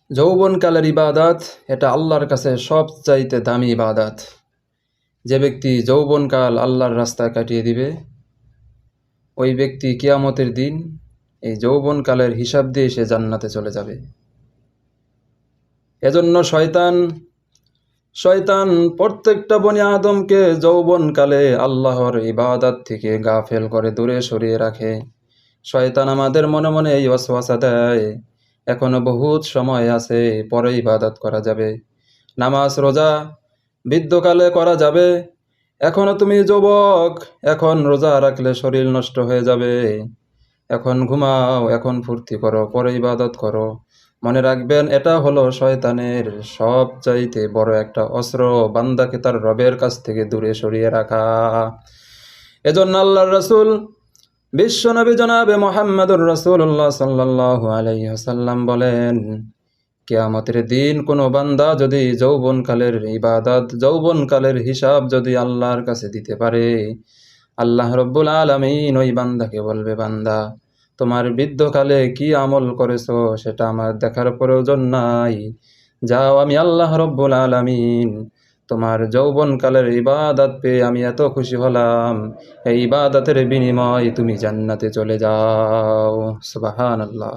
যৌবনকালের ইবাদত এটা আল্লাহর কাছে সবচাইতে দামি ইবাদত। যে ব্যক্তি যৌবনকাল আল্লাহর রাস্তায় কাটিয়ে দিবে, ওই ব্যক্তি কিয়ামতের দিন এই যৌবনকালের হিসাব দিয়ে সে জান্নাতে চলে যাবে। এজন্য শয়তান প্রত্যেকটা বনি আদমকে যৌবনকালে আল্লাহর ইবাদত থেকে গাফেল করে দূরে সরিয়ে রাখে। শয়তান আমাদের মনে মনে এই ওয়াসওয়াসা দেয়, এখনো বহুত সময় আছে, পরে ইবাদত করা যাবে, নামাজ রোজা বৃদ্ধকালে করা যাবে, এখনো তুমি যুবক, এখন রোজা রাখলে শরীর নষ্ট হয়ে যাবে, এখন ঘুমাও, এখন ফুর্তি করো, পরে ইবাদত করো। মনে রাখবেন, এটা হলো শয়তানের সবচাইতে বড় একটা অস্ত্র, বান্দাকে তার রবের কাছ থেকে দূরে সরিয়ে রাখা। এজন্য আল্লাহর রাসূল বিশ্বনবী জনাবে মুহাম্মদুর রাসূলুল্লাহ সাল্লাল্লাহু আলাইহি ওয়াসাল্লাম বলেন, কিয়ামতের দিন কোনো বান্দা যদি যৌবনকালের ইবাদত, যৌবনকালের হিসাব যদি আল্লাহর কাছে দিতে পারে, আল্লাহ রব্বুল আলামিন ওই বান্দাকে বলবে, বান্দা তোমার বৃদ্ধকালে কি আমল করেছো সেটা আমার দেখার প্রয়োজন নাই, যাও, আমি আল্লাহ রব্বুল আলামিন তোমার যৌবনকালের ইবাদত পেয়ে আমি এত খুশি হলাম, এই ইবাদতের বিনিময়ে তুমি জান্নাতে চলে যাও। সুবহানাল্লাহ।